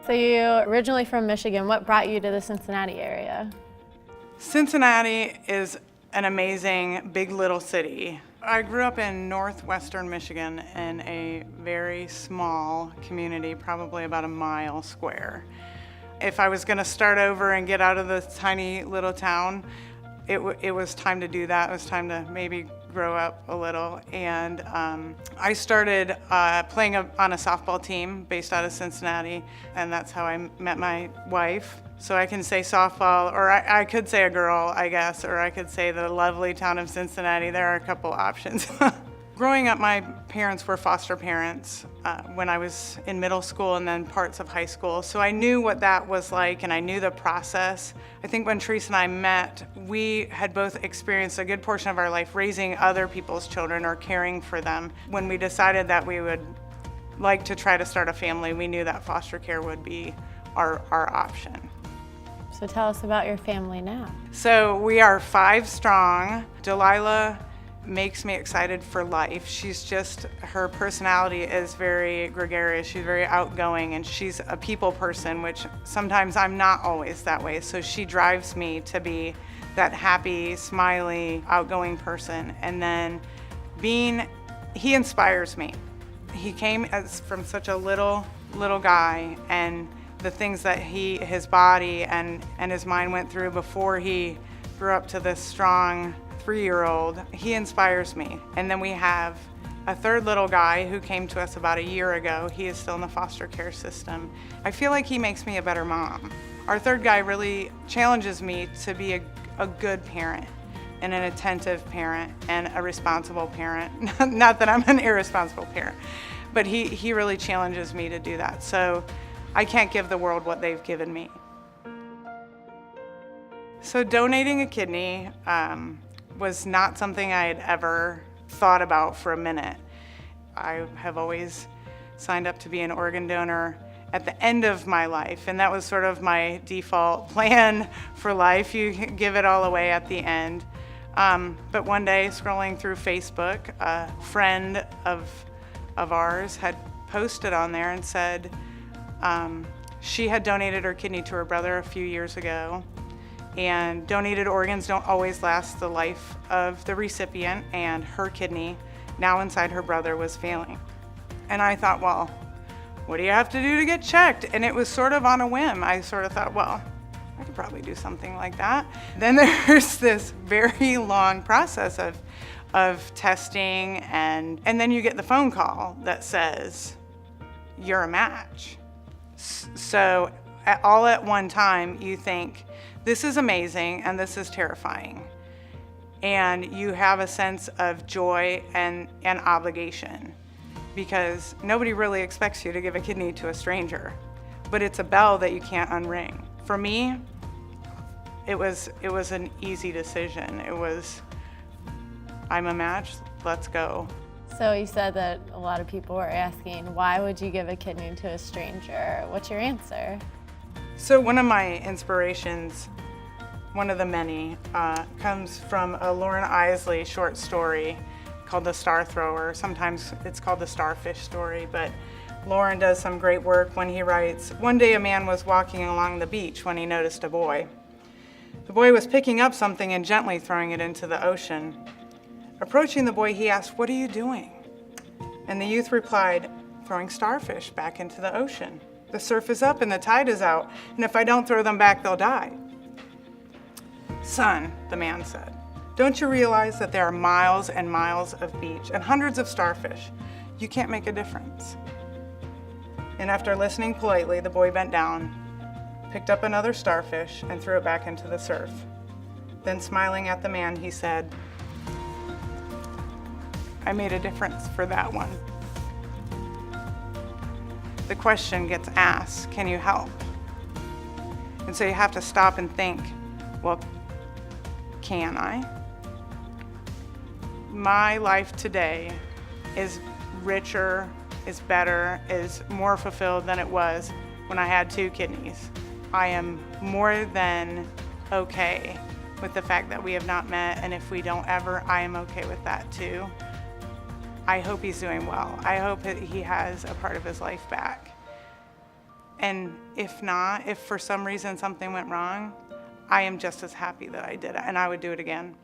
So you're originally from Michigan. What brought you to the Cincinnati area? Cincinnati is an amazing big little city. I grew up in northwestern Michigan in a very small community, probably about a mile square. If I was going to start over and get out of the tiny little town, it was time to do that. It was time to maybe grow up a little. And I started playing on a softball team based out of Cincinnati, and that's how I met my wife. So I can say softball, or I could say a girl, I guess, or I could say the lovely town of Cincinnati. There are a couple options. Growing up, my parents were foster parents when I was in middle school and then parts of high school. So I knew what that was like, and I knew the process. I think when Teresa and I met, we had both experienced a good portion of our life raising other people's children or caring for them. When we decided that we would like to try to start a family, we knew that foster care would be our option. So tell us about your family now. So we are 5 strong. Delilah makes me excited for life. Her personality is very gregarious. She's very outgoing, and she's a people person, which sometimes I'm not always that way. So she drives me to be that happy, smiley, outgoing person. And then he inspires me. He came from such a little guy, and the things that his body and his mind went through before he grew up to this strong 3-year-old, he inspires me. And then we have a third little guy who came to us about a year ago. He is still in the foster care system. I feel like he makes me a better mom. Our third guy really challenges me to be a good parent and an attentive parent and a responsible parent. Not that I'm an irresponsible parent, but he really challenges me to do that. So I can't give the world what they've given me. So donating a kidney was not something I had ever thought about for a minute. I have always signed up to be an organ donor at the end of my life, and that was sort of my default plan for life. You give it all away at the end. But one day, scrolling through Facebook, a friend of ours had posted on there and said she had donated her kidney to her brother a few years ago. And donated organs don't always last the life of the recipient, and her kidney, now inside her brother, was failing. And I thought, well, what do you have to do to get checked? And it was sort of on a whim. I sort of thought, well, I could probably do something like that. Then there's this very long process of testing, and then you get the phone call that says, you're a match. So all at one time, you think, this is amazing and this is terrifying. And you have a sense of joy and obligation, because nobody really expects you to give a kidney to a stranger, but it's a bell that you can't unring. For me, it was an easy decision. It was, I'm a match, let's go. So you said that a lot of people were asking, why would you give a kidney to a stranger? What's your answer? So one of my inspirations, one of the many, comes from a Lauren Isley short story called The Star Thrower. Sometimes it's called The Starfish Story, but Lauren does some great work when he writes, one day a man was walking along the beach when he noticed a boy. The boy was picking up something and gently throwing it into the ocean. Approaching the boy, he asked, "What are you doing?" And the youth replied, "Throwing starfish back into the ocean. The surf is up and the tide is out, and if I don't throw them back, they'll die." "Son," the man said, "don't you realize that there are miles and miles of beach and hundreds of starfish? You can't make a difference." And after listening politely, the boy bent down, picked up another starfish, and threw it back into the surf. Then smiling at the man, he said, "I made a difference for that one." The question gets asked, can you help? And so you have to stop and think, well, can I? My life today is richer, is better, is more fulfilled than it was when I had 2 kidneys. I am more than okay with the fact that we have not met, and if we don't ever, I am okay with that too. I hope he's doing well. I hope that he has a part of his life back. And if not, if for some reason something went wrong, I am just as happy that I did it, and I would do it again.